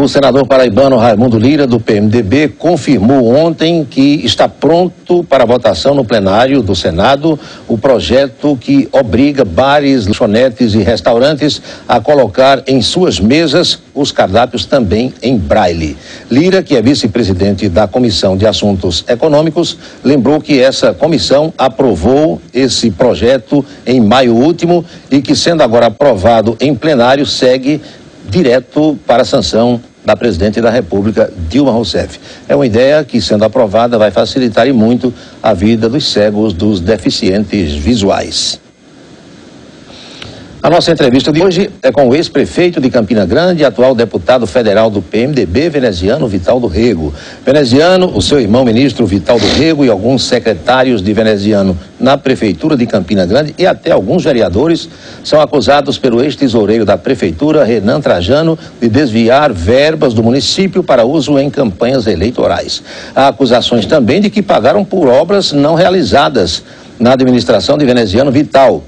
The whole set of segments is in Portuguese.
O senador paraibano Raimundo Lira, do PMDB, confirmou ontem que está pronto para votação no plenário do Senado o projeto que obriga bares, lanchonetes e restaurantes a colocar em suas mesas os cardápios também em braille. Lira, que é vice-presidente da Comissão de Assuntos Econômicos, lembrou que essa comissão aprovou esse projeto em maio último e que, sendo agora aprovado em plenário, segue direto para a sanção da presidente da República, Dilma Rousseff. É uma ideia que, sendo aprovada, vai facilitar e muito a vida dos cegos, dos deficientes visuais. A nossa entrevista de hoje é com o ex-prefeito de Campina Grande e atual deputado federal do PMDB, veneziano Vital do Rego. Veneziano, o seu irmão ministro Vital do Rego e alguns secretários de veneziano na prefeitura de Campina Grande e até alguns vereadores são acusados pelo ex-tesoureiro da prefeitura, Renan Trajano, de desviar verbas do município para uso em campanhas eleitorais. Há acusações também de que pagaram por obras não realizadas na administração de veneziano Vital.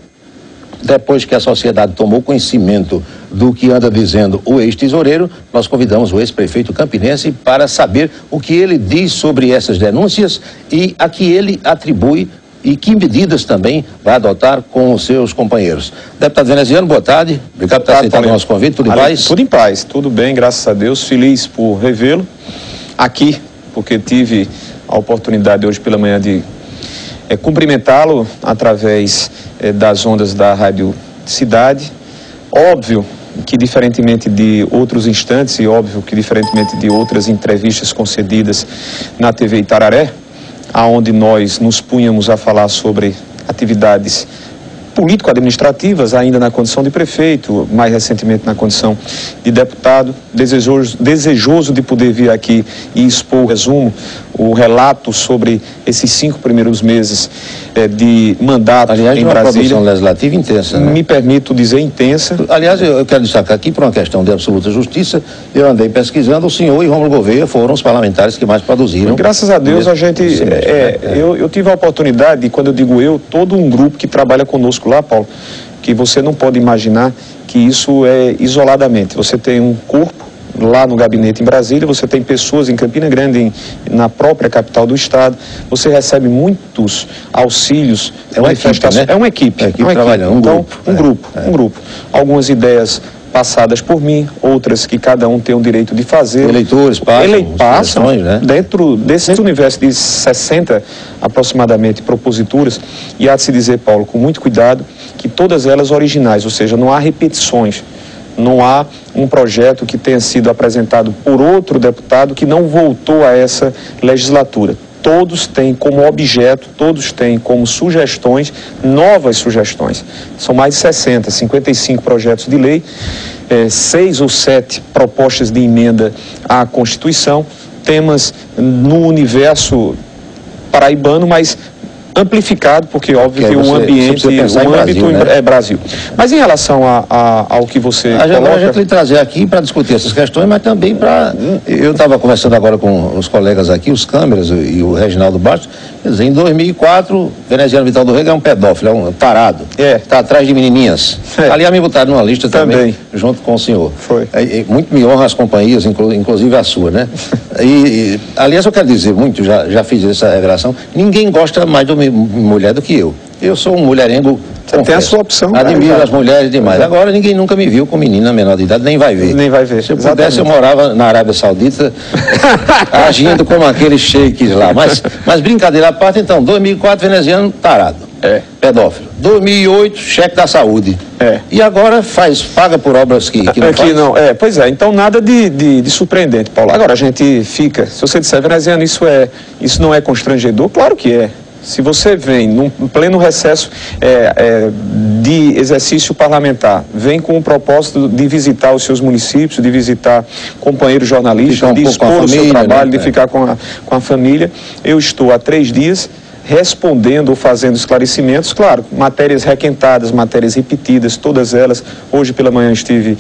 Depois que a sociedade tomou conhecimento do que anda dizendo o ex-tesoureiro, nós convidamos o ex-prefeito campinense para saber o que ele diz sobre essas denúncias e a que ele atribui e que medidas também vai adotar com os seus companheiros. Deputado veneziano, boa tarde. Obrigado por ter aceitado o nosso convite. Tudo em paz? Tudo em paz, tudo bem, graças a Deus. Feliz por revê-lo aqui, porque tive a oportunidade hoje pela manhã de cumprimentá-lo através das ondas da Rádio Cidade. Óbvio que, diferentemente de outros instantes e óbvio que diferentemente de outras entrevistas concedidas na TV Itararé, aonde nós nos punhamos a falar sobre atividades político-administrativas, ainda na condição de prefeito, mais recentemente na condição de deputado, desejoso de poder vir aqui e expor o resumo, o relato sobre esses 5 primeiros meses de mandato. Aliás, em uma Brasília. produção legislativa intensa, né? Me permito dizer intensa. Aliás, eu quero destacar aqui, por uma questão de absoluta justiça, eu andei pesquisando, o senhor e Rômulo Gouveia foram os parlamentares que mais produziram. Graças a Deus, a gente... Eu tive a oportunidade, e quando eu digo eu, todo um grupo que trabalha conosco lá, Paulo, que você não pode imaginar que isso é isoladamente. Você tem um corpo lá no gabinete em Brasília, você tem pessoas em Campina Grande, na própria capital do estado, você recebe muitos auxílios, manifestações. Equipe, né? É uma equipe. Trabalhando, então, um grupo. Algumas ideias passadas por mim, outras que cada um tem o direito de fazer. Eleitores passam, né? Dentro desse universo de 60 aproximadamente proposituras, e há de se dizer, Paulo, com muito cuidado, que todas elas originais, ou seja, não há repetições, não há um projeto que tenha sido apresentado por outro deputado que não voltou a essa legislatura. Todos têm como objeto, todos têm como sugestões, novas sugestões. São mais de 60, 55 projetos de lei, 6 ou 7 propostas de emenda à Constituição, temas no universo paraibano, mas amplificado, porque óbvio que o ambiente, o âmbito é Brasil. Mas em relação ao que você coloca... A gente lhe trazer aqui para discutir essas questões, mas também para... Eu estava conversando agora com os colegas aqui, os câmeras e o Reginaldo Bastos, quer dizer, em 2004, veneziano Vital do Rego é um pedófilo, é um tarado. Está atrás de menininhas. Aliás, me botaram numa lista também, junto com o senhor. Foi. Muito me honra as companhias, inclusive a sua, né? Aliás, eu quero dizer muito, já fiz essa revelação, ninguém gosta mais de mulher do que eu. Eu sou um mulherengo. Você tem a sua opção. Admiro as mulheres demais. Agora ninguém nunca me viu com menina menor de idade, nem vai ver. Nem vai ver. Se eu pudesse, eu morava na Arábia Saudita, agindo como aqueles sheiks lá. Mas brincadeira à parte, então, 2004, veneziano, tarado. Pedófilo. 2008, cheque da saúde. E agora paga por obras que não faz. Pois é, então nada de surpreendente, Paulo. Agora a gente fica, se você disser, veneziano, isso não é constrangedor? Claro que é. Se você vem num pleno recesso de exercício parlamentar, vem com o propósito de visitar os seus municípios, de visitar companheiros jornalistas, de expor o seu trabalho, de ficar com a família, eu estou há 3 dias respondendo ou fazendo esclarecimentos, claro, matérias requentadas, matérias repetidas, todas elas. Hoje pela manhã estive,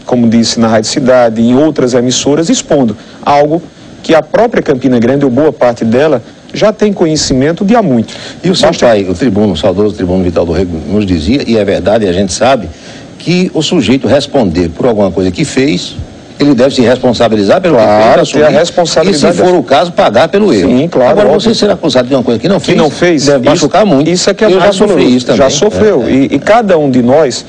como disse, na Rádio Cidade, em outras emissoras, expondo algo que a própria Campina Grande, ou boa parte dela, já tem conhecimento de há muito. E o seu pai, o saudoso tribuno Vital do Rego, nos dizia, e é verdade, a gente sabe, que o sujeito responder por alguma coisa que fez, ele deve se responsabilizar pelo que fez, ter a responsabilidade. E, se for o caso, pagar pelo erro. Sim, claro. Agora, óbvio. você ser acusado de uma coisa que não fez, deve machucar muito. Isso é que é eu mais já sofri isso também. Já sofreu. E cada um de nós,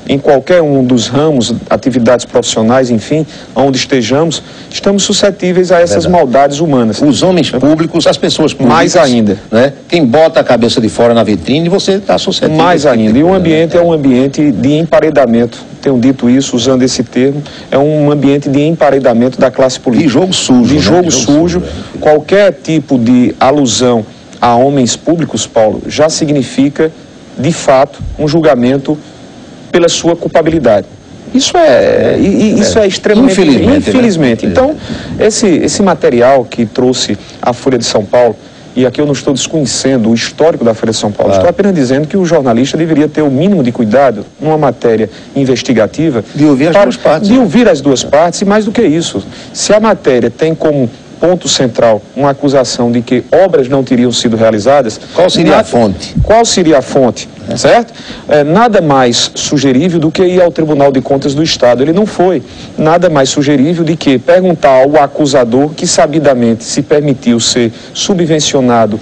em qualquer um dos ramos, atividades profissionais, enfim, onde estejamos, estamos suscetíveis a essas maldades humanas. Os homens públicos, as pessoas públicas. Mais ainda. Né? Quem bota a cabeça de fora na vitrine, você está suscetível. Mais ainda. E o ambiente é um ambiente de emparedamento. Tenho dito isso, usando esse termo. É um ambiente de emparedamento da classe política. De jogo sujo. De jogo sujo. Qualquer tipo de alusão a homens públicos, Paulo, já significa, de fato, um julgamento pela sua culpabilidade. Isso é extremamente... Infelizmente. Né? Então, esse material que trouxe a Folha de São Paulo, e aqui eu não estou desconhecendo o histórico da Folha de São Paulo, estou apenas dizendo que o jornalista deveria ter o mínimo de cuidado numa matéria investigativa... De ouvir as duas partes. De ouvir as duas partes, e mais do que isso, se a matéria tem como ponto central uma acusação de que obras não teriam sido realizadas... Qual seria a fonte? Qual seria a fonte, certo? Nada mais sugerível do que ir ao Tribunal de Contas do Estado. Ele não foi. Nada mais sugerível de que perguntar ao acusador, que sabidamente se permitiu ser subvencionado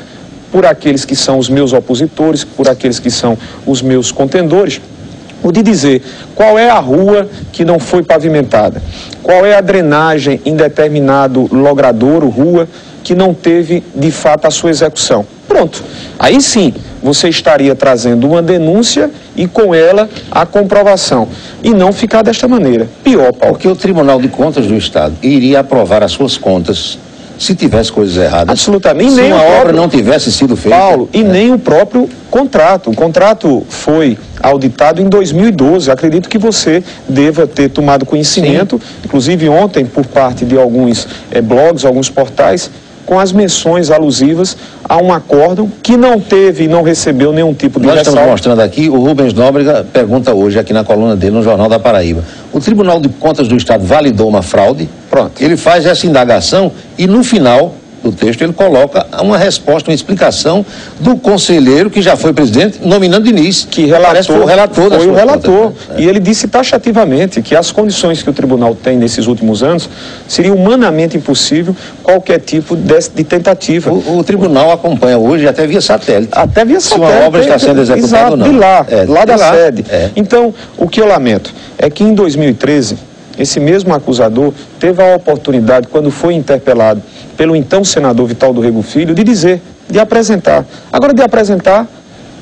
por aqueles que são os meus opositores, por aqueles que são os meus contendores, o de dizer qual é a rua que não foi pavimentada, qual é a drenagem em determinado logradouro, rua, que não teve, de fato, a sua execução. Pronto. Aí sim, você estaria trazendo uma denúncia e com ela a comprovação. E não ficar desta maneira. Pior, Paulo. Porque o Tribunal de Contas do Estado iria aprovar as suas contas se tivesse coisas erradas. Absolutamente. Se uma obra não tivesse sido feita. Paulo, e nem o próprio contrato. O contrato foi auditado em 2012. Acredito que você deva ter tomado conhecimento, inclusive ontem, por parte de alguns blogs, alguns portais, com as menções alusivas a um acórdão que não teve e não recebeu nenhum tipo de ressalva. Nós estamos mostrando aqui, o Rubens Nóbrega pergunta hoje aqui na coluna dele no Jornal da Paraíba. O Tribunal de Contas do Estado validou uma fraude? Pronto. Ele faz essa indagação e no final do texto ele coloca uma resposta, uma explicação do conselheiro que já foi presidente, nominando Diniz, que relatou, foi o relator. Foi o relator. E ele disse taxativamente que as condições que o tribunal tem nesses últimos anos seria humanamente impossível qualquer tipo de tentativa. O tribunal acompanha hoje até via satélite. Até via satélite. Se uma obra está sendo executada ou não. De lá, lá da sede. Então, o que eu lamento é que em 2013, esse mesmo acusador teve a oportunidade, quando foi interpelado pelo então senador Vital do Rego Filho, de dizer, de apresentar. Agora, de apresentar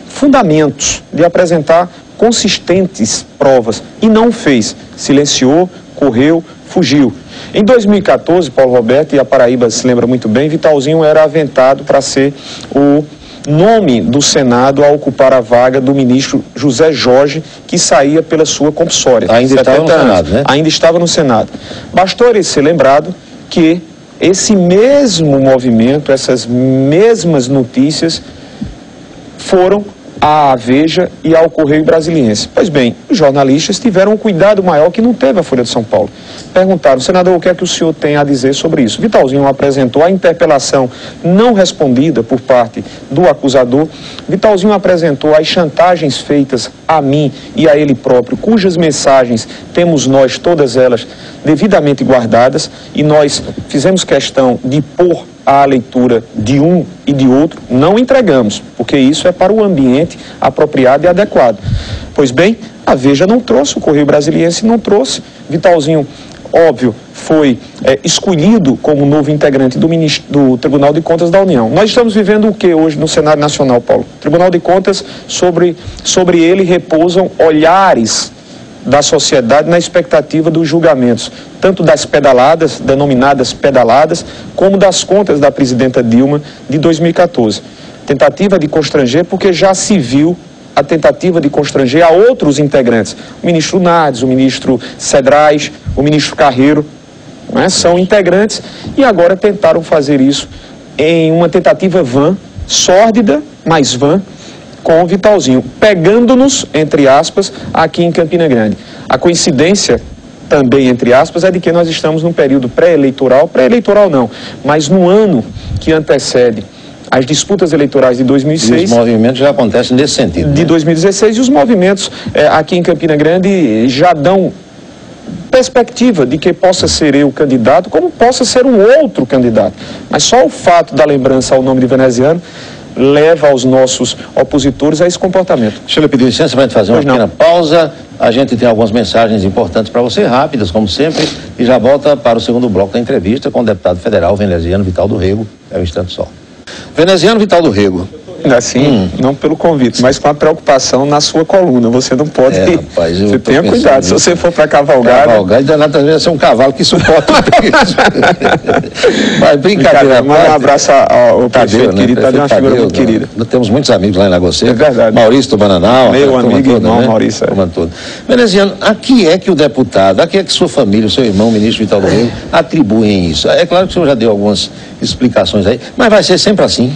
fundamentos, de apresentar consistentes provas. E não fez. Silenciou, correu, fugiu. Em 2014, Paulo Roberto, e a Paraíba se lembra muito bem, Vitalzinho era aventado para ser o nome do Senado a ocupar a vaga do ministro José Jorge, que saía pela sua compulsória. Ainda estava no Senado, né? Ainda estava no Senado. Bastou ele ser lembrado que esse mesmo movimento, essas mesmas notícias foram à Veja e ao Correio Brasiliense. Pois bem, os jornalistas tiveram um cuidado maior que não teve a Folha de São Paulo. Perguntaram, senador, o que é que o senhor tem a dizer sobre isso? Vitalzinho apresentou a interpelação não respondida por parte do acusador. Vitalzinho apresentou as chantagens feitas a mim e a ele próprio, cujas mensagens temos nós, todas elas, devidamente guardadas, e nós fizemos questão de pôr à leitura de um e de outro, não entregamos, porque isso é para o ambiente apropriado e adequado. Pois bem, a Veja não trouxe, o Correio Brasiliense não trouxe. Vitalzinho, óbvio, foi escolhido como novo integrante do Tribunal de Contas da União. Nós estamos vivendo o que hoje no cenário nacional, Paulo? Tribunal de Contas, sobre ele repousam olhares da sociedade na expectativa dos julgamentos, tanto das pedaladas, denominadas pedaladas, como das contas da presidenta Dilma de 2014. Tentativa de constranger, porque já se viu a tentativa de constranger a outros integrantes. O ministro Nardes, o ministro Cedrais, o ministro Carreiro, né, são integrantes e agora tentaram fazer isso em uma tentativa vã, sórdida, mas vã, com o Vitalzinho, pegando-nos, entre aspas, aqui em Campina Grande. A coincidência, também entre aspas, é de que nós estamos num período pré-eleitoral não, mas no ano que antecede as disputas eleitorais de 2006... E os movimentos já acontecem nesse sentido, de 2016, e os movimentos aqui em Campina Grande já dão perspectiva de que possa ser eu candidato, como possa ser um outro candidato. Mas só o fato da lembrança ao nome de veneziano leva aos nossos opositores a esse comportamento. Deixa eu pedir licença para a gente fazer uma pequena pausa. A gente tem algumas mensagens importantes para você, rápidas, como sempre, e já volta para o segundo bloco da entrevista com o deputado federal veneziano Vital do Rego. É um instante só. Veneziano Vital do Rego. Assim, não pelo convite, mas com a preocupação na sua coluna. Você não pode... rapaz, você tenha cuidado, se você for para cavalgar... Cavalgar, danado às vezes é um cavalo que suporta isso. Mas brincadeira. Manda um abraço ao prefeito querido, tá de uma figura muito querida. Nós temos muitos amigos lá em Lagoa Seca. É verdade. Maurício do Bananal. Meu amigo e irmão, né? Maurício. Veneziano, a que é que o deputado, a que é que sua família, o seu irmão, o ministro Vital do Rego, atribuem isso? É claro que o senhor já deu algumas explicações aí, mas vai ser sempre assim?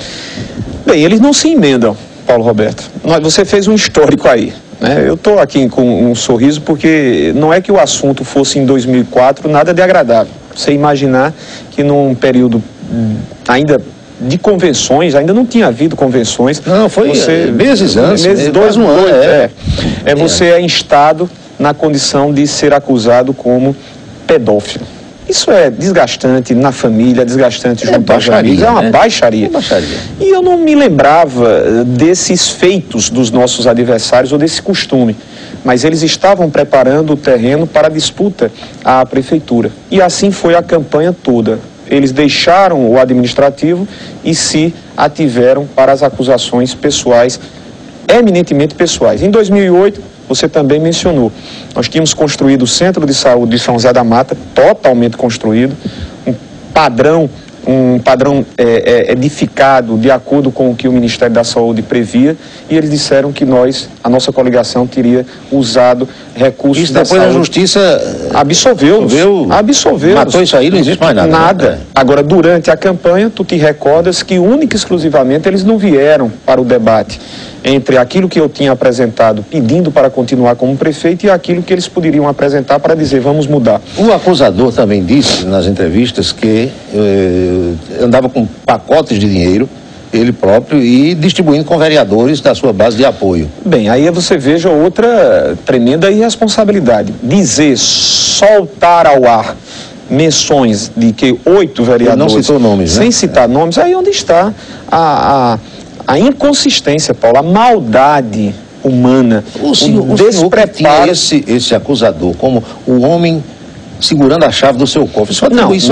Bem, eles não se emendam, Paulo Roberto. Você fez um histórico aí, né? Eu estou aqui com um sorriso porque não é que o assunto fosse em 2004 nada de agradável. Você imaginar que num período ainda de convenções, ainda não tinha havido convenções. Não, foi meses antes, dois, você é instado na condição de ser acusado como pedófilo. Isso é desgastante na família, desgastante junto aos amigos, é uma baixaria. E eu não me lembrava desses feitos dos nossos adversários ou desse costume, mas eles estavam preparando o terreno para a disputa à prefeitura. E assim foi a campanha toda. Eles deixaram o administrativo e se ativeram para as acusações pessoais, eminentemente pessoais. Em 2008, você também mencionou, nós tínhamos construído o Centro de Saúde de São José da Mata, totalmente construído, um padrão edificado de acordo com o que o Ministério da Saúde previa, e eles disseram que a nossa coligação teria usado recursos isso da saúde. Depois a Justiça absolveu. Matou isso aí, não existe mais nada. Nada. Né? Agora, durante a campanha, tu te recordas que única e exclusivamente eles não vieram para o debate entre aquilo que eu tinha apresentado pedindo para continuar como prefeito e aquilo que eles poderiam apresentar para dizer vamos mudar. O acusador também disse nas entrevistas que andava com pacotes de dinheiro, ele próprio, e distribuindo com vereadores da sua base de apoio. Bem, aí você veja outra tremenda irresponsabilidade. Dizer, soltar ao ar menções de que 8 vereadores... Ele não citou nomes, sem citar nomes, aí onde está a inconsistência, Paulo, a maldade humana, o despreparo. Esse acusador como o homem segurando a chave do seu cofre.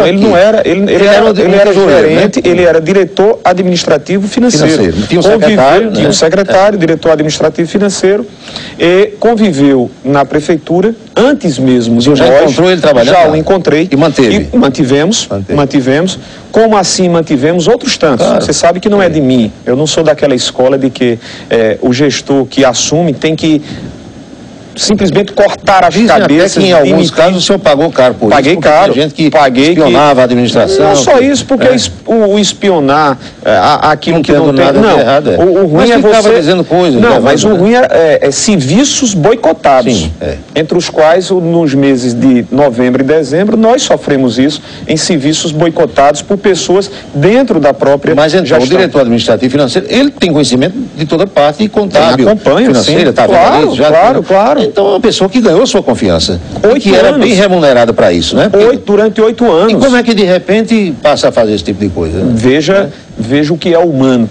Ele não era, ele era gerente, ele era diretor administrativo financeiro. Tinha um secretário, tinha um secretário, diretor administrativo financeiro, e conviveu na prefeitura antes mesmo de nós. Já encontrou ele trabalhando? Já o encontrei. E manteve? E mantivemos. Como assim mantivemos outros tantos? Claro. Você sabe que não é de mim. Eu não sou daquela escola de que o gestor que assume tem que simplesmente cortar as cabeças. Até que em alguns casos o senhor pagou caro por Paguei isso. Caro. Tem gente que espionava a administração. Não só isso, porque o espionar aquilo que não tem... Nada não, errado, o ruim é você... dizendo coisas. Não, mas o ruim é serviços boicotados. Sim, entre os quais, nos meses de novembro e dezembro, nós sofremos isso em serviços boicotados por pessoas dentro da própria gestão. O diretor administrativo e financeiro, ele tem conhecimento de toda parte e contábil. Acompanha, financeira, sim. Claro. Então é uma pessoa que ganhou sua confiança. Que era bem remunerada para isso, né? Durante 8 anos. E como é que de repente passa a fazer esse tipo de coisa? Né? Veja o que é humano.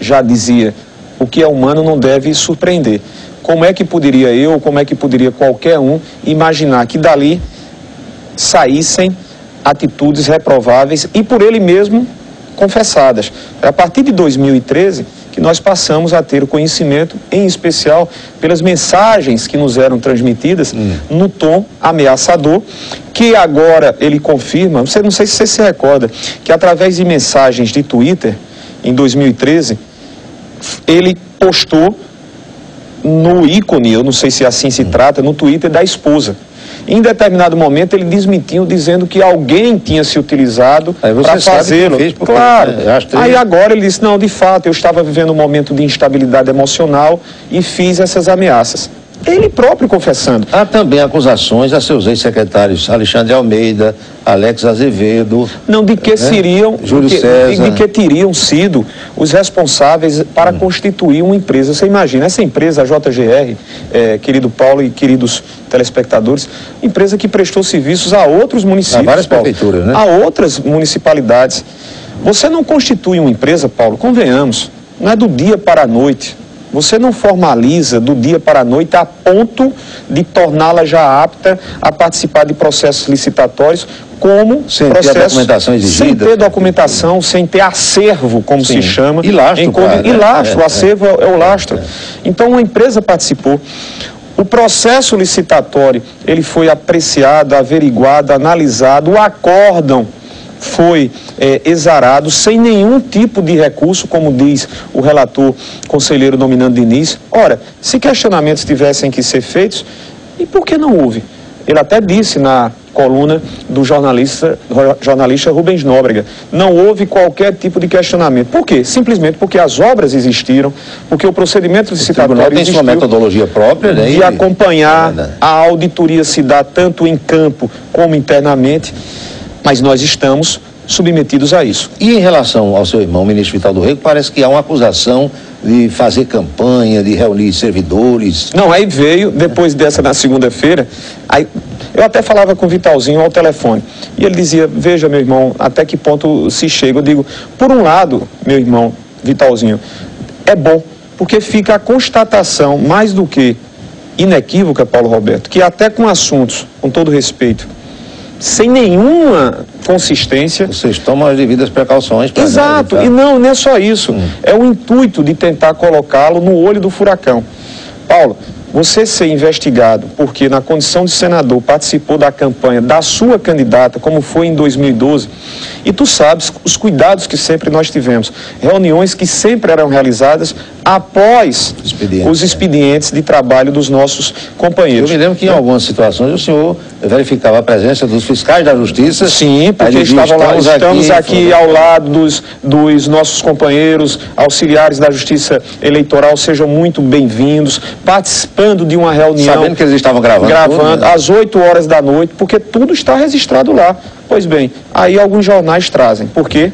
Já dizia, o que é humano não deve surpreender. Como é que poderia como é que poderia qualquer um imaginar que dali saíssem atitudes reprováveis e por ele mesmo confessadas? A partir de 2013... que nós passamos a ter o conhecimento, em especial pelas mensagens que nos eram transmitidas no tom ameaçador, que agora ele confirma, não sei se você se recorda, que através de mensagens de Twitter, em 2013, ele postou no ícone, eu não sei se assim se trata, no Twitter da esposa. Em determinado momento ele desmentiu dizendo que alguém tinha se utilizado para fazê-lo. Claro. Aí agora ele disse, não, de fato, eu estava vivendo um momento de instabilidade emocional e fiz essas ameaças. Ele próprio confessando. Há também acusações a seus ex-secretários Alexandre Almeida, Alex Azevedo. Não, de que seriam, Júlio César. de que teriam sido os responsáveis para constituir uma empresa. Você imagina, essa empresa, a JGR, querido Paulo e queridos telespectadores, empresa que prestou serviços a outros municípios. A várias Paulo, prefeituras, né? A outras municipalidades. Você não constitui uma empresa, Paulo, convenhamos, não é do dia para a noite. Você não formaliza do dia para a noite a ponto de torná-la já apta a participar de processos licitatórios, como sem ter a documentação exigida. Sem ter documentação, sem ter acervo, como se chama. E lastro, E lastro, o acervo é o lastro. Então, uma empresa participou. O processo licitatório, ele foi apreciado, averiguado, analisado, o acórdão foi exarado sem nenhum tipo de recurso, como diz o relator conselheiro Dominando Diniz. Ora, se questionamentos tivessem que ser feitos, e por que não houve? Ele até disse na coluna do jornalista Rubens Nóbrega, não houve qualquer tipo de questionamento. Por quê? Simplesmente porque as obras existiram, porque o procedimento licitatório tem sua metodologia própria, né? De acompanhar, a auditoria se dá tanto em campo como internamente, mas nós estamos submetidos a isso. E em relação ao seu irmão, ministro Vital do Rego, parece que há uma acusação de fazer campanha, de reunir servidores. Não, aí veio, depois dessa, na segunda-feira, aí eu até falava com o Vitalzinho ao telefone, e ele dizia, veja, meu irmão, até que ponto se chega. Eu digo, por um lado, meu irmão, Vitalzinho, é bom, porque fica a constatação, mais do que inequívoca, Paulo Roberto, que até com assuntos, com todo respeito, sem nenhuma consistência. Vocês tomam as devidas precauções para... Exato, e não é só isso. É o intuito de tentar colocá-lo no olho do furacão. Paulo, você ser investigado porque na condição de senador participou da campanha da sua candidata, como foi em 2012, e tu sabes os cuidados que sempre nós tivemos, reuniões que sempre eram realizadas após os expedientes de trabalho dos nossos companheiros. Eu me lembro que em algumas situações o senhor verificava a presença dos fiscais da Justiça. Sim, porque estamos aqui ao lado dos nossos companheiros, auxiliares da Justiça Eleitoral, sejam muito bem-vindos, participando de uma reunião. Sabendo que eles estavam gravando tudo, né? Às 8 horas da noite, porque tudo está registrado lá. Pois bem, aí alguns jornais trazem. Por quê?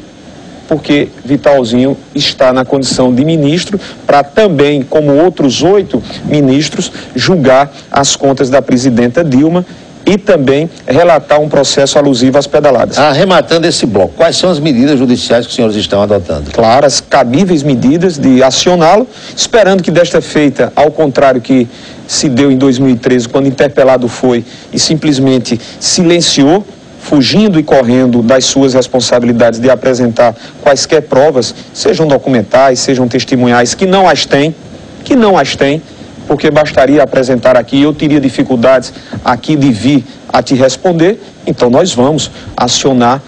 Porque Vitalzinho está na condição de ministro para também, como outros 8 ministros, julgar as contas da presidenta Dilma e também relatar um processo alusivo às pedaladas. Arrematando esse bloco, quais são as medidas judiciais que os senhores estão adotando? Claro, as cabíveis medidas de acioná-lo, esperando que desta feita, ao contrário que se deu em 2013, quando interpelado foi e simplesmente silenciou, fugindo e correndo das suas responsabilidades de apresentar quaisquer provas, sejam documentais, sejam testemunhais, que não as tem, porque bastaria apresentar aqui, eu teria dificuldades aqui de vir a te responder, então nós vamos acionar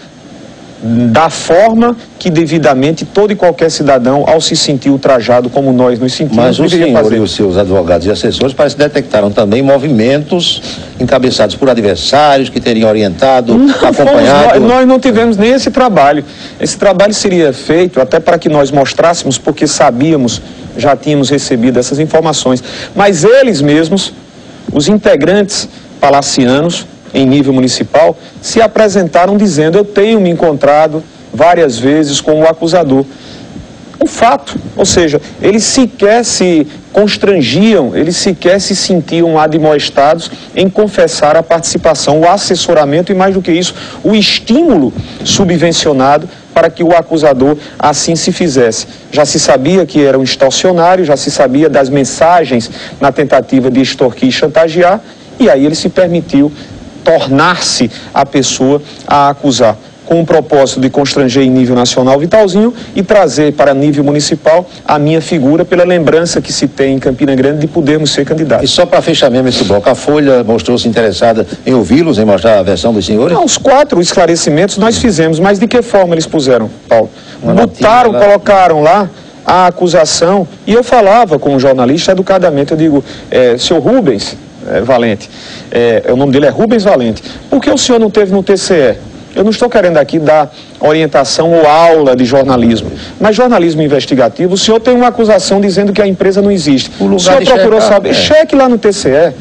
da forma que devidamente todo e qualquer cidadão, ao se sentir ultrajado como nós nos sentimos, mas o senhor e os seus advogados e assessores parece que detectaram também movimentos encabeçados por adversários que teriam orientado, acompanhado. Nós não tivemos nem esse trabalho. Esse trabalho seria feito até para que nós mostrássemos, porque sabíamos, já tínhamos recebido essas informações, mas eles mesmos, os integrantes palacianos, em nível municipal, se apresentaram dizendo, eu tenho me encontrado várias vezes com o acusador. Um fato, ou seja, eles sequer se constrangiam, eles sequer se sentiam admoestados em confessar a participação, o assessoramento e, mais do que isso, o estímulo subvencionado para que o acusador assim se fizesse. Já se sabia que era um extorsionário, já se sabia das mensagens na tentativa de extorquir e chantagear, e aí ele se permitiu tornar-se a pessoa a acusar, com o propósito de constranger em nível nacional Vitalzinho e trazer para nível municipal a minha figura pela lembrança que se tem em Campina Grande de podermos ser candidatos. E só para fechar mesmo esse bloco, a Folha mostrou-se interessada em ouvi-los, em mostrar a versão dos senhores? Não, os 4 esclarecimentos nós fizemos, mas de que forma eles puseram, Paulo? Botaram, colocaram lá a acusação, e eu falava com um jornalista educadamente, eu digo, seu Rubens Valente, o nome dele é Rubens Valente, por que o senhor não teve no TCE? Eu não estou querendo aqui dar orientação ou aula de jornalismo. Mas jornalismo investigativo, o senhor tem uma acusação dizendo que a empresa não existe. O senhor procurou saber, cheque lá no TCE.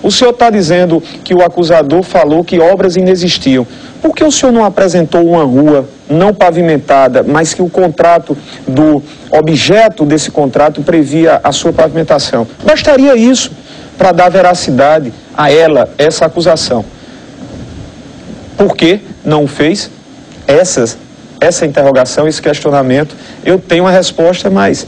O senhor está dizendo que o acusador falou que obras inexistiam. Por que o senhor não apresentou uma rua não pavimentada, mas que o contrato do objeto desse contrato previa a sua pavimentação? Bastaria isso para dar veracidade a essa acusação. Por que não fez? Essa interrogação, esse questionamento, eu tenho uma resposta, mas...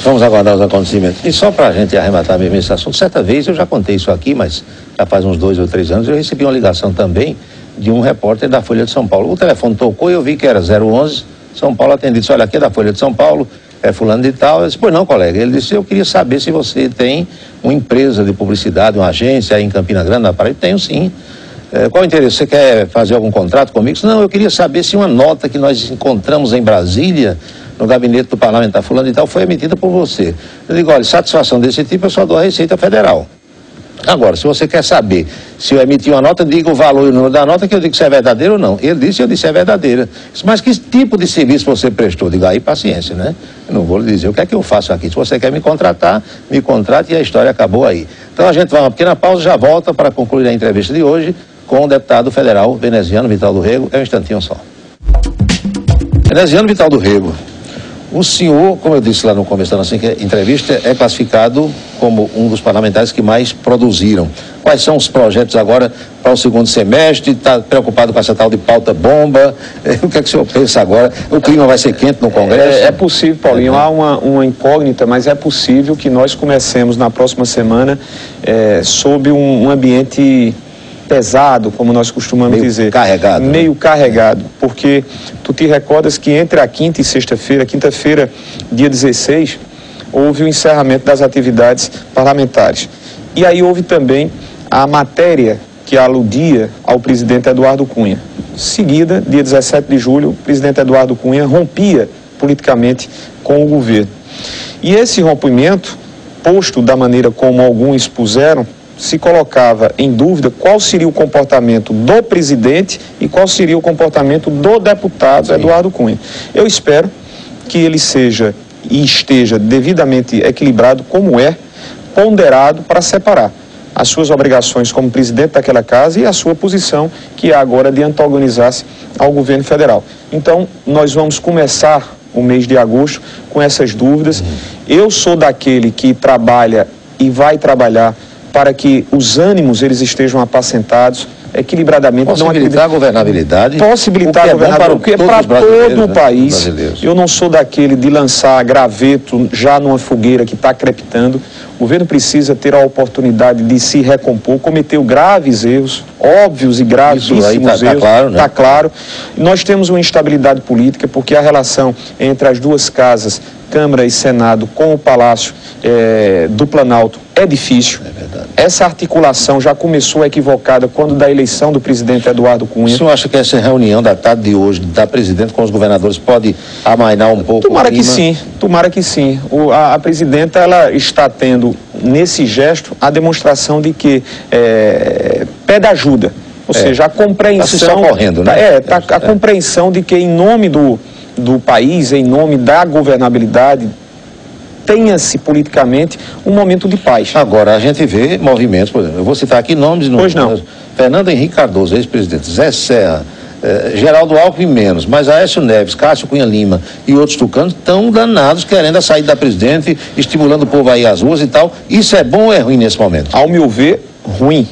Vamos aguardar os acontecimentos. E só para a gente arrematar mesmo esse assunto, certa vez eu já contei isso aqui, mas já faz uns 2 ou 3 anos, eu recebi uma ligação também de um repórter da Folha de São Paulo. O telefone tocou e eu vi que era 011, São Paulo atendido. Olha, aqui é da Folha de São Paulo, é fulano de tal. Eu disse, pois não, colega. Ele disse, eu queria saber se você tem uma empresa de publicidade, uma agência aí em Campina Grande, na Paraíba. Tenho sim. Qual o interesse? Você quer fazer algum contrato comigo? Não, eu queria saber se uma nota que nós encontramos em Brasília, no gabinete do parlamentar fulano e tal, foi emitida por você. Eu digo, olha, satisfação desse tipo eu só dou a Receita Federal. Agora, se você quer saber se eu emiti uma nota, diga o valor e o número da nota, que eu digo se é verdadeira ou não. Ele disse, eu disse, é verdadeira. Disse, mas que tipo de serviço você prestou? Digo, aí paciência, né? Eu não vou lhe dizer o que é que eu faço aqui. Se você quer me contratar, me contrate e a história acabou aí. Então a gente vai uma pequena pausa, já volta para concluir a entrevista de hoje com o deputado federal veneziano Vital do Rego. É um instantinho só. Veneziano Vital do Rego, o senhor, como eu disse lá no começo da nossa entrevista, é classificado como um dos parlamentares que mais produziram. Quais são os projetos agora para o segundo semestre? Está preocupado com essa tal de pauta bomba? O que é que o senhor pensa agora? O clima vai ser quente no Congresso? É possível, Paulinho, há uma incógnita, mas é possível que nós comecemos na próxima semana sob um ambiente pesado, como nós costumamos dizer. Carregado. Meio carregado, porque tu te recordas que entre a quinta e sexta-feira, quinta-feira, dia 16, houve o encerramento das atividades parlamentares. E aí houve também a matéria que aludia ao presidente Eduardo Cunha. Seguida, dia 17 de julho, o presidente Eduardo Cunha rompia politicamente com o governo. E esse rompimento, posto da maneira como alguns puseram, se colocava em dúvida qual seria o comportamento do presidente e qual seria o comportamento do deputado Eduardo Cunha. Eu espero que ele seja e esteja devidamente equilibrado, como ponderado para separar as suas obrigações como presidente daquela casa e a sua posição, que é agora de antagonizar-se ao governo federal. Então, nós vamos começar o mês de agosto com essas dúvidas. Eu sou daquele que trabalha e vai trabalhar para que os ânimos eles estejam apacentados, equilibradamente. Possibilitar a governabilidade. Possibilitar a governabilidade, porque é para todo o país. Eu não sou daquele de lançar graveto já numa fogueira que está crepitando. O governo precisa ter a oportunidade de se recompor, cometeu graves erros, óbvios e gravíssimos erros. Está claro, né? Está claro. Nós temos uma instabilidade política, porque a relação entre as duas casas, Câmara e Senado, com o Palácio do Planalto, é difícil. É verdade. Essa articulação já começou equivocada quando da eleição do presidente Eduardo Cunha. O senhor acha que essa reunião da tarde de hoje, da presidente com os governadores, pode amainar um pouco? Tomara que sim, tomara que sim. A presidenta, ela está tendo, nesse gesto, a demonstração de que pede ajuda. Ou seja, a compreensão... Está se socorrendo, né? A compreensão de que, em nome do país, em nome da governabilidade, tenha-se politicamente um momento de paz. Agora, a gente vê movimentos, por exemplo, eu vou citar aqui nomes e nomes. Pois não. Fernando Henrique Cardoso, ex-presidente, Zé Serra, Geraldo Alckmin menos, mas Aécio Neves, Cássio Cunha Lima e outros tucanos estão danados querendo a saída da presidente, estimulando o povo a ir às ruas e tal. Isso é bom ou é ruim nesse momento? Ao meu ver, ruim,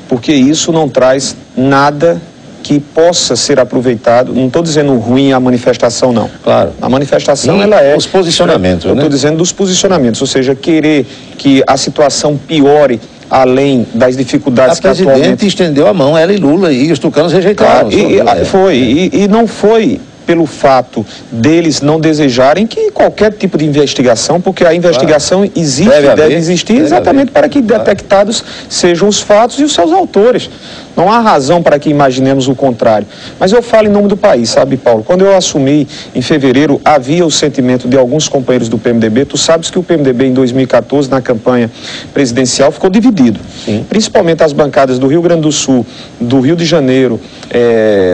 porque isso não traz nada que possa ser aproveitado. Não estou dizendo ruim a manifestação, não. Claro. A manifestação, ela é... Os posicionamentos, Eu estou dizendo dos posicionamentos, ou seja, querer que a situação piore além das dificuldades que atualmente... A presidente estendeu a mão, ela e Lula, e os tucanos rejeitaram. Claro, e não foi pelo fato deles não desejarem que qualquer tipo de investigação, porque a investigação existe, deve existir exatamente para que detectados sejam os fatos e os seus autores. Não há razão para que imaginemos o contrário. Mas eu falo em nome do país, sabe, Paulo? Quando eu assumi em fevereiro, havia o sentimento de alguns companheiros do PMDB. Tu sabes que o PMDB em 2014, na campanha presidencial, ficou dividido. Sim. Principalmente as bancadas do Rio Grande do Sul, do Rio de Janeiro,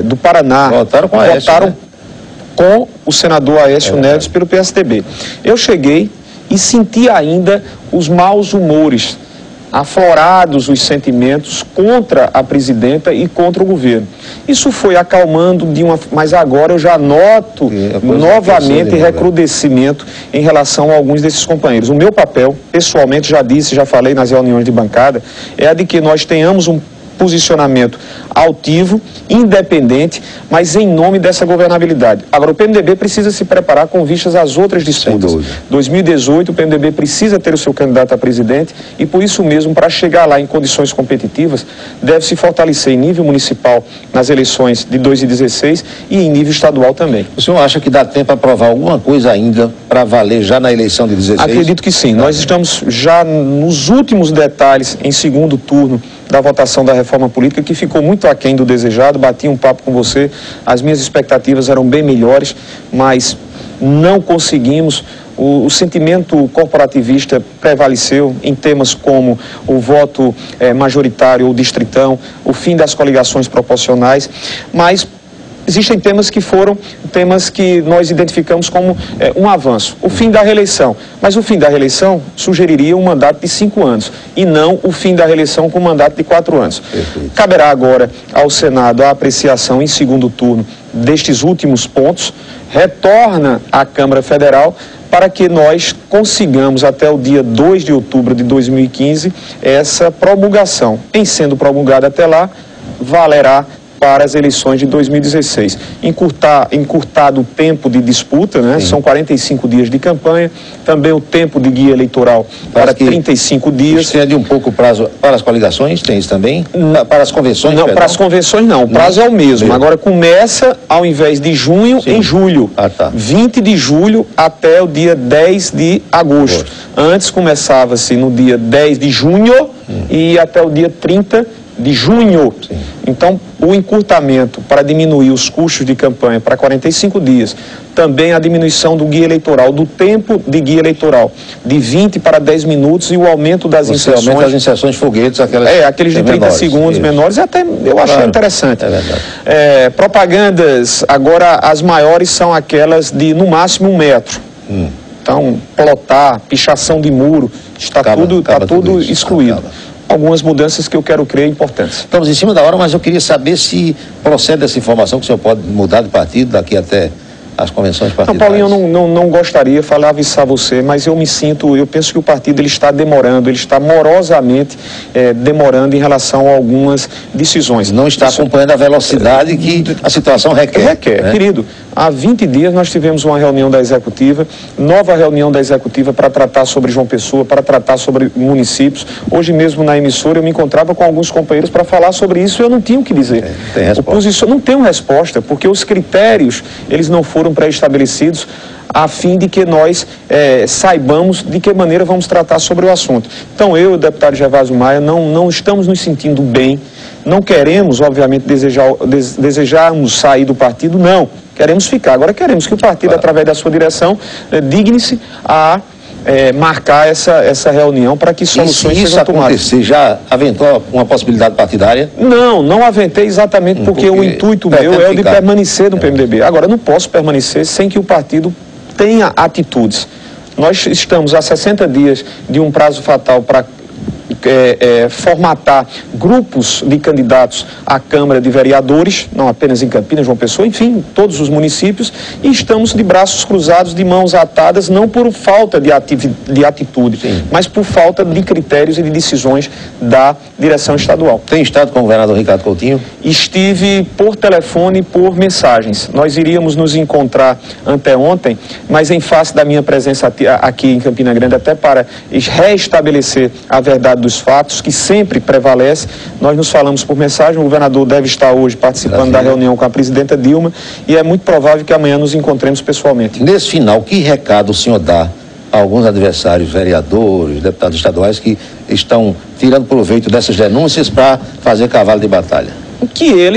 do Paraná. Votaram com com o senador Aécio Neves pelo PSDB. Eu cheguei e senti ainda os maus humores, aflorados os sentimentos contra a presidenta e contra o governo. Isso foi acalmando mas agora eu já noto novamente recrudescimento em relação a alguns desses companheiros. O meu papel, pessoalmente, já falei nas reuniões de bancada, é a de que nós tenhamos um posicionamento altivo, independente, mas em nome dessa governabilidade. Agora, o PMDB precisa se preparar com vistas às outras disputas. 2018, o PMDB precisa ter o seu candidato a presidente e, por isso mesmo, para chegar lá em condições competitivas, deve se fortalecer em nível municipal nas eleições de 2016 e em nível estadual também. O senhor acha que dá tempo para aprovar alguma coisa ainda para valer já na eleição de 2016? Acredito que sim. Nós estamos já nos últimos detalhes, em segundo turno, da votação da reforma política, que ficou muito aquém do desejado. Bati um papo com você, as minhas expectativas eram bem melhores, mas não conseguimos. O sentimento corporativista prevaleceu em temas como o voto majoritário ou distritão, o fim das coligações proporcionais, mas existem temas que foram temas que nós identificamos como um avanço. O fim da reeleição. Mas o fim da reeleição sugeriria um mandato de 5 anos e não o fim da reeleição com um mandato de 4 anos. Perfeito. Caberá agora ao Senado a apreciação em segundo turno destes últimos pontos. Retorna à Câmara Federal para que nós consigamos até o dia 2 de outubro de 2015 essa promulgação. Em sendo promulgada até lá, valerá para as eleições de 2016. Encurtado o tempo de disputa, né? São 45 dias de campanha, também o tempo de guia eleitoral para 35 dias. Excede um pouco o prazo para as coligações, tem isso também? Para as convenções? Não, para as convenções não, o prazo é o mesmo. Agora começa, ao invés de junho, em julho. 20 de julho até o dia 10 de agosto. Antes começava-se no dia 10 de junho e até o dia 30 de junho. Sim. Então, o encurtamento para diminuir os custos de campanha para 45 dias, também a diminuição do guia eleitoral, do tempo de guia eleitoral, de 20 para 10 minutos e o aumento das inserções. Aumenta as inserções foguetes, aqueles de 30 menores, segundos, menores, até eu achei interessante. É verdade. Propagandas, agora as maiores são aquelas de no máximo 1 metro. Então, plotar, pichação de muro, está tudo excluído. Algumas mudanças que eu quero crer importantes. Estamos em cima da hora, mas eu queria saber se procede essa informação que o senhor pode mudar de partido daqui até as convenções partidárias. Não, Paulinho, eu não gostaria, avisar você, mas eu penso que o partido ele está demorando, ele está morosamente demorando em relação a algumas decisões. Não está acompanhando a velocidade que a situação requer. Né? Querido. Há 20 dias nós tivemos uma reunião da Executiva, nova reunião da Executiva para tratar sobre João Pessoa, para tratar sobre municípios. Hoje mesmo na emissora eu me encontrava com alguns companheiros para falar sobre isso e eu não tinha o que dizer. Não tenho resposta, porque os critérios, eles não foram pré-estabelecidos a fim de que nós saibamos de que maneira vamos tratar sobre o assunto. Então eu e o deputado Gervásio Maia não estamos nos sentindo bem, não queremos, obviamente, desejarmos sair do partido, não. Queremos ficar. Agora queremos que o partido, através da sua direção, digne-se a marcar essa reunião para que soluções sejam tomadas. Você já aventou uma possibilidade partidária? Não aventei exatamente porque o intuito meu é o de permanecer no PMDB. Agora, eu não posso permanecer sem que o partido tenha atitudes. Nós estamos a 60 dias de um prazo fatal para formatar grupos de candidatos à Câmara de Vereadores, não apenas em Campinas, João Pessoa, enfim, todos os municípios, e estamos de braços cruzados, de mãos atadas, não por falta de atitude, mas por falta de critérios e de decisões da direção estadual. Tem estado com o governador Ricardo Coutinho? Estive por telefone e por mensagens. Nós iríamos nos encontrar anteontem, mas em face da minha presença aqui em Campina Grande, até para reestabelecer a verdade dos aos fatos, que sempre prevalece. Nós nos falamos por mensagem, o governador deve estar hoje participando da reunião com a presidenta Dilma e é muito provável que amanhã nos encontremos pessoalmente. Nesse final, que recado o senhor dá a alguns adversários, vereadores, deputados estaduais que estão tirando proveito dessas denúncias para fazer cavalo de batalha?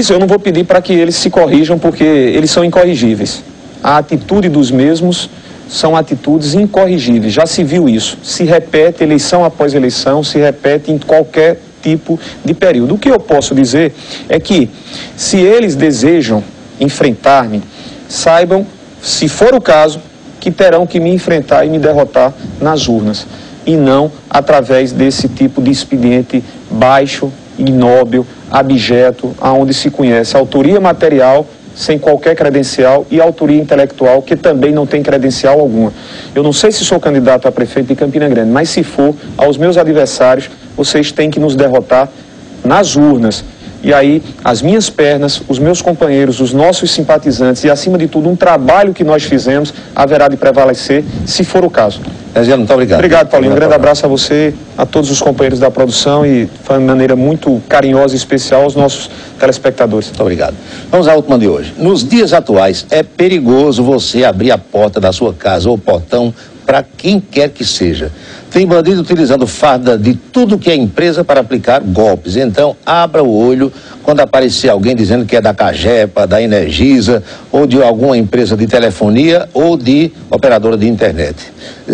Eu não vou pedir para que eles se corrijam, porque eles são incorrigíveis. A atitude dos mesmos são atitudes incorrigíveis, já se viu isso. Se repete eleição após eleição, se repete em qualquer tipo de período. O que eu posso dizer é que, se eles desejam enfrentar-me, saibam, se for o caso, que terão que me enfrentar e me derrotar nas urnas, e não através desse tipo de expediente baixo, ignóbil, abjeto, aonde se conhece autoria material sem qualquer credencial e autoria intelectual que também não tem credencial alguma. Eu não sei se sou candidato a prefeito de Campina Grande, mas se for, aos meus adversários, vocês têm que nos derrotar nas urnas. E aí, as minhas pernas, os meus companheiros, os nossos simpatizantes e, acima de tudo, um trabalho que nós fizemos haverá de prevalecer, se for o caso. Veneziano, muito obrigado. Obrigado, Paulinho. Um grande abraço a você, a todos os companheiros da produção e, de maneira muito carinhosa e especial, aos nossos telespectadores. Muito obrigado. Vamos à última de hoje. Nos dias atuais, é perigoso você abrir a porta da sua casa ou portão para quem quer que seja. Tem bandido utilizando farda de tudo que é empresa para aplicar golpes. Então, abra o olho quando aparecer alguém dizendo que é da Cagepa, da Energisa, ou de alguma empresa de telefonia ou de operadora de internet.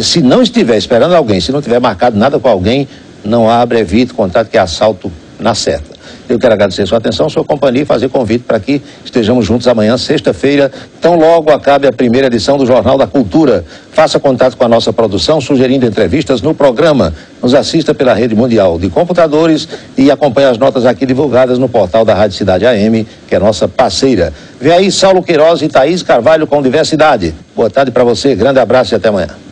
Se não estiver esperando alguém, se não tiver marcado nada com alguém, não abre, evite, contate que é assalto na certa. Eu quero agradecer sua atenção, sua companhia e fazer convite para que estejamos juntos amanhã, sexta-feira, tão logo acabe a primeira edição do Jornal da Cultura. Faça contato com a nossa produção, sugerindo entrevistas no programa. Nos assista pela rede mundial de computadores e acompanhe as notas aqui divulgadas no portal da Rádio Cidade AM, que é nossa parceira. Vem aí Saulo Queiroz e Thaís Carvalho com Diversidade. Boa tarde para você, grande abraço e até amanhã.